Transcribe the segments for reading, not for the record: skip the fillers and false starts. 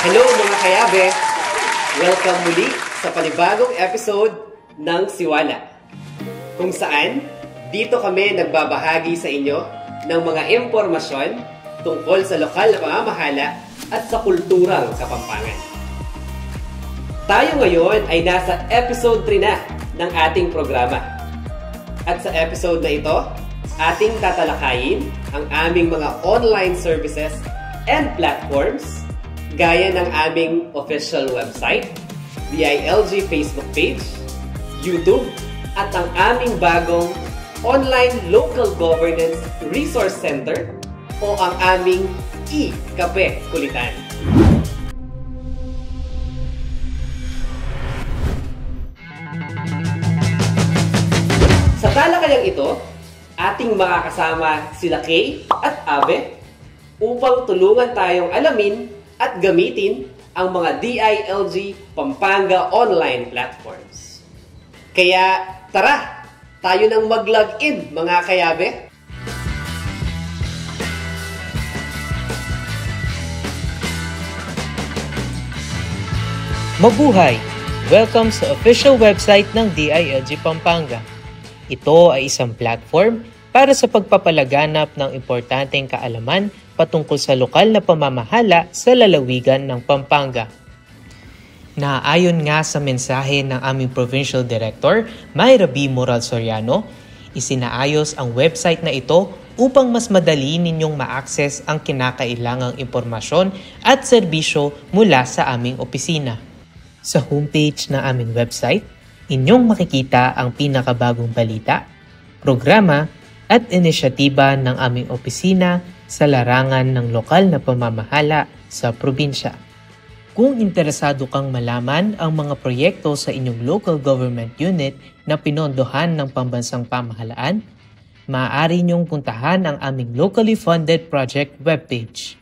Hello mga kayabe! Welcome muli sa panibagong episode ng Siwala, kung saan dito kami nagbabahagi sa inyo ng mga impormasyon tungkol sa lokal na pamamahala at sa kulturang Kapampangan. Tayo ngayon ay nasa episode 3 na ng ating programa. At sa episode na ito, ating tatalakayin ang aming mga online services and platforms gaya ng aming official website, DILG Facebook page, YouTube, at ang aming bagong online local governance resource center o ang aming e-Kape Kulitan. Sa talakayang ito, ating makakasama sila Kay at Abe upang tulungan tayong alamin at gamitin ang mga DILG Pampanga online platforms. Kaya tara, tayo nang mag-login mga kayabe! Mabuhay! Welcome sa official website ng DILG Pampanga. Ito ay isang platform para sa pagpapalaganap ng importanteng kaalaman patungkol sa lokal na pamamahala sa lalawigan ng Pampanga. Naayon nga sa mensahe ng aming Provincial Director, Mayra B. Moral Soriano, isinaayos ang website na ito upang mas madali ninyong ma-access ang kinakailangang impormasyon at serbisyo mula sa aming opisina. Sa homepage ng aming website, inyong makikita ang pinakabagong balita, programa at inisyatiba ng aming opisina sa larangan ng lokal na pamamahala sa probinsya. Kung interesado kang malaman ang mga proyekto sa inyong local government unit na pinondohan ng pambansang pamahalaan, maaari niyong puntahan ang aming locally funded project webpage.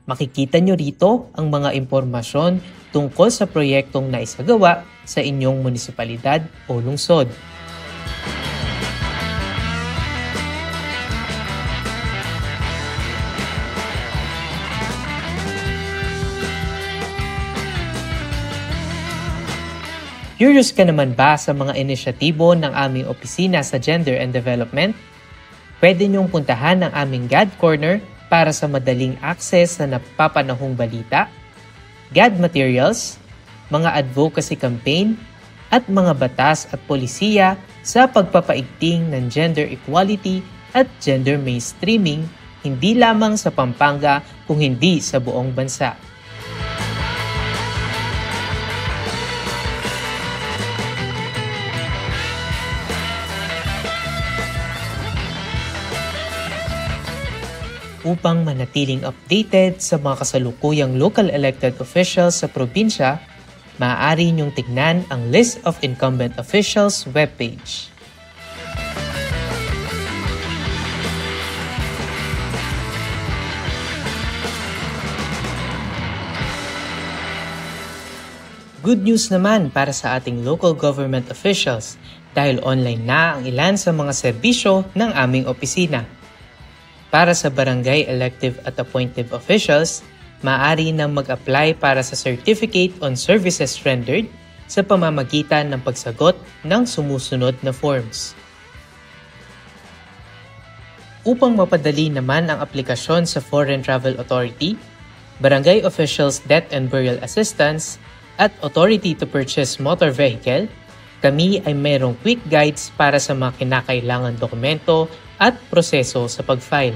Makikita niyo rito ang mga impormasyon tungkol sa proyektong naisagawa sa inyong munisipalidad o lungsod. Curious ka naman ba sa mga inisyatibo ng aming opisina sa Gender and Development? Pwede niyong puntahan ang aming GAD Corner para sa madaling access na napapanahong balita, GAD materials, mga advocacy campaign, at mga batas at polisiya sa pagpapaigting ng gender equality at gender mainstreaming hindi lamang sa Pampanga kung hindi sa buong bansa. Upang manatiling updated sa mga kasalukuyang local elected officials sa probinsya, maaari niyong tignan ang List of Incumbent Officials webpage. Good news naman para sa ating local government officials dahil online na ang ilan sa mga serbisyo ng aming opisina. Para sa barangay elective at appointive officials, maaari nang mag-apply para sa Certificate on Services Rendered sa pamamagitan ng pagsagot ng sumusunod na forms. Upang mapadali naman ang aplikasyon sa Foreign Travel Authority, Barangay Officials Death and Burial Assistance, at Authority to Purchase Motor Vehicle, kami ay mayroong quick guides para sa mga kinakailangan dokumento at proseso sa pag-file.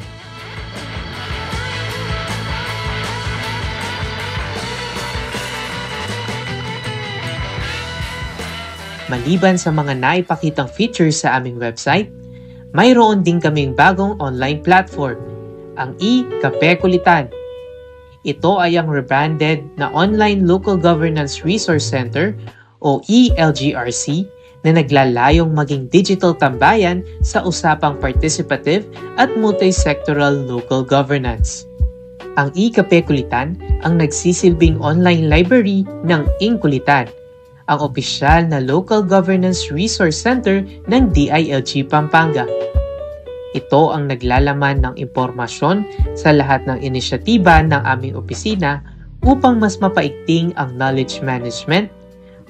Maliban sa mga naipakitang features sa aming website, mayroon din kaming bagong online platform, ang e-Kape Kulitan. Ito ay ang rebranded na Online Local Governance Resource Center o ELGRC na naglalayong maging digital tambayan sa usapang participative at multi-sectoral local governance. Ang e-Kape Kulitan ang nagsisilbing online library ng Kulitan, ang opisyal na local governance resource center ng DILG Pampanga. Ito ang naglalaman ng impormasyon sa lahat ng inisyatiba ng aming opisina upang mas mapaigting ang knowledge management,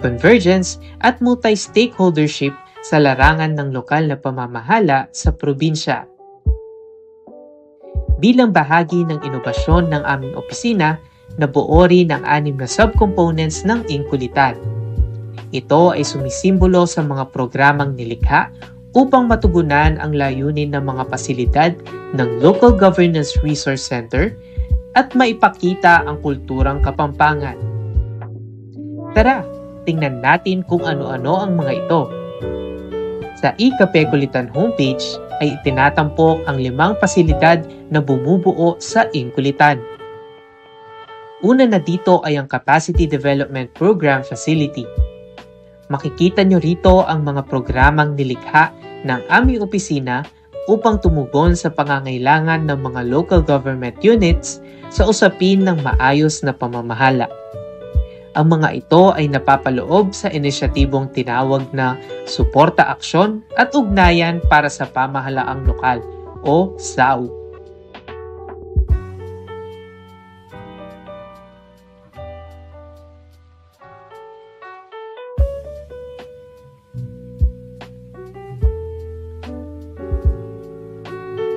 convergence at multi-stakeholdership sa larangan ng lokal na pamamahala sa probinsya. Bilang bahagi ng inobasyon ng aming opisina, nabuo rin ang 6 na subcomponents ng Inkulitan. Ito ay sumisimbolo sa mga programang nilikha upang matugunan ang layunin ng mga pasilidad ng Local Governance Resource Center at maipakita ang kulturang Kapampangan. Tara, tingnan natin kung ano-ano ang mga ito. Sa iKape-Kulitan homepage ay itinatampok ang 5 pasilidad na bumubuo sa Inkulitan. Una na dito ay ang Capacity Development Program Facility. Makikita nyo rito ang mga programang nilikha ng aming opisina upang tumugon sa pangangailangan ng mga local government units sa usapin ng maayos na pamamahala. Ang mga ito ay napapaloob sa inisyatibong tinawag na Suporta Aksyon at Ugnayan para sa Pamahalaang Lokal o SAU.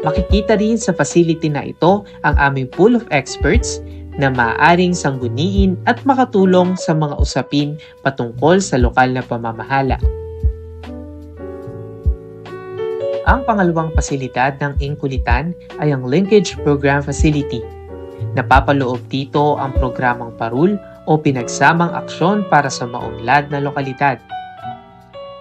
Makikita rin sa facility na ito ang aming pool of experts na maaaring sangguniin at makatulong sa mga usapin patungkol sa lokal na pamamahala. Ang pangalawang pasilidad ng Inkulitan ay ang Linkage Program Facility. Napapaloob dito ang programang parul o pinagsamang aksyon para sa maunlad na lokalidad.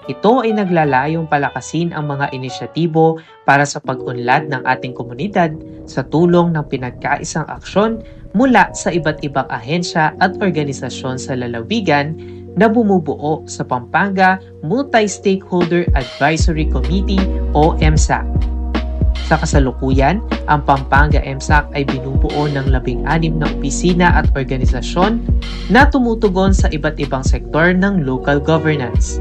Ito ay naglalayong palakasin ang mga inisyatibo para sa pag-unlad ng ating komunidad sa tulong ng pinagkaisang aksyon mula sa iba't ibang ahensya at organisasyon sa lalawigan na bumubuo sa Pampanga Multi-Stakeholder Advisory Committee o MSAC. Sa kasalukuyan, ang Pampanga MSAC ay binubuo ng 16 na opisina at organisasyon na tumutugon sa iba't ibang sektor ng local governance.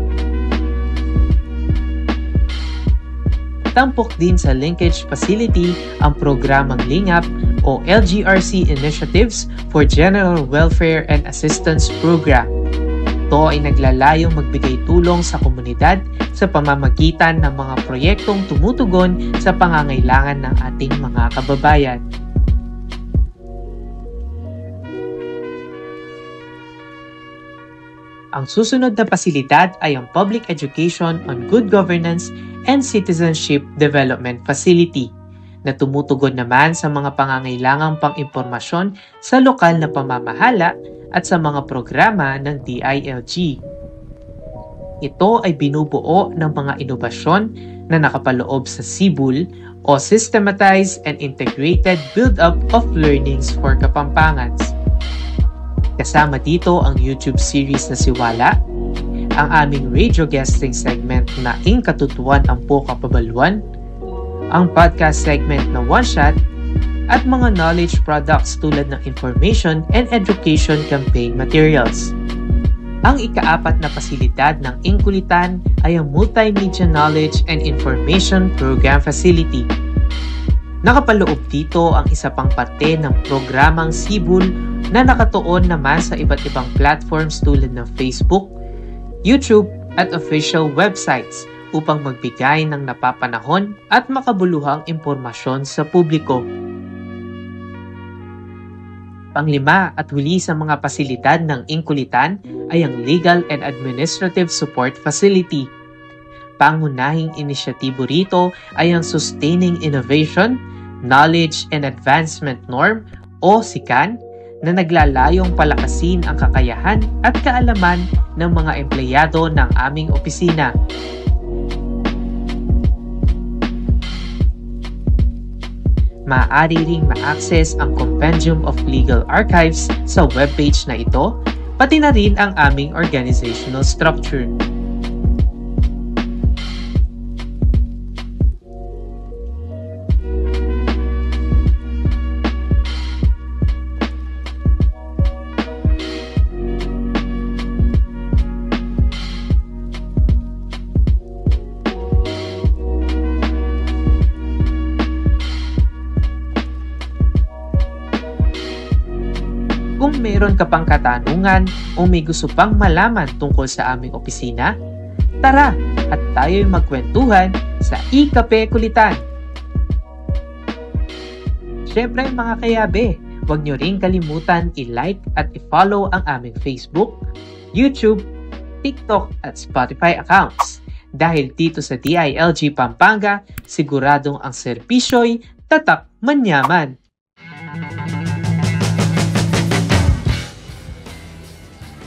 Tampok din sa linkage facility ang programang LINGAP o LGRC Initiatives for General Welfare and Assistance Program. Ito ay naglalayong magbigay tulong sa komunidad sa pamamagitan ng mga proyektong tumutugon sa pangangailangan ng ating mga kababayan. Ang susunod na pasilidad ay ang Public Education on Good Governance and Citizenship Development Facility na tumutugon naman sa mga pangangailangang pang-impormasyon sa lokal na pamamahala at sa mga programa ng DILG. Ito ay binubuo ng mga inobasyon na nakapaloob sa SIBUL o Systematized and Integrated Build-up of Learnings for Kapampangans. Kasama dito ang YouTube series na Siwala, ang aming radio guesting segment na Ing Katutuan ang Po Kapabaluan, ang podcast segment na One Shot, at mga knowledge products tulad ng information and education campaign materials. Ang ika-4 na pasilidad ng Inkulitan ay ang Multimedia Knowledge and Information Program Facility. Nakapaloob dito ang isa pang parte ng programang SIBUL na nakatuon naman sa iba't ibang platforms tulad ng Facebook, YouTube at official websites upang magbigay ng napapanahon at makabuluhang impormasyon sa publiko. Panglima at huli sa mga pasilidad ng Inkulitan ay ang Legal and Administrative Support Facility. Pangunahing inisyatibo rito ay ang Sustaining Innovation, Knowledge and Advancement Norm o SICAN na naglalayong palakasin ang kakayahan at kaalaman ng mga empleyado ng aming opisina. Maaari ring ma-access ang Compendium of Legal Archives sa webpage na ito, pati na rin ang aming organizational structure. Kung meron ka pang katanungan o may gusto pang malaman tungkol sa aming opisina, tara at tayo'y magkwentuhan sa Ikape Kulitan. Siyempre mga kayabe, huwag nyo ring kalimutan i-like at i-follow ang aming Facebook, YouTube, TikTok at Spotify accounts. Dahil dito sa DILG Pampanga, siguradong ang serbisyo'y tatak manyaman.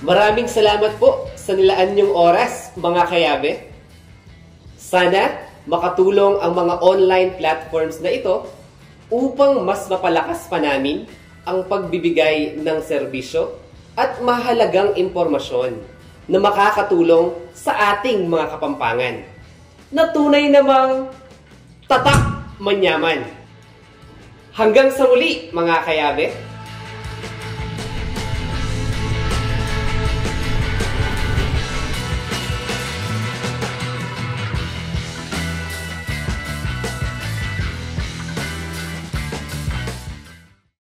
Maraming salamat po sa nilaan niyong oras, mga kayabe. Sana makatulong ang mga online platforms na ito upang mas mapalakas pa namin ang pagbibigay ng serbisyo at mahalagang impormasyon na makakatulong sa ating mga Kapampangan na tunay namang tatak manyaman. Hanggang sa muli, mga kayabe!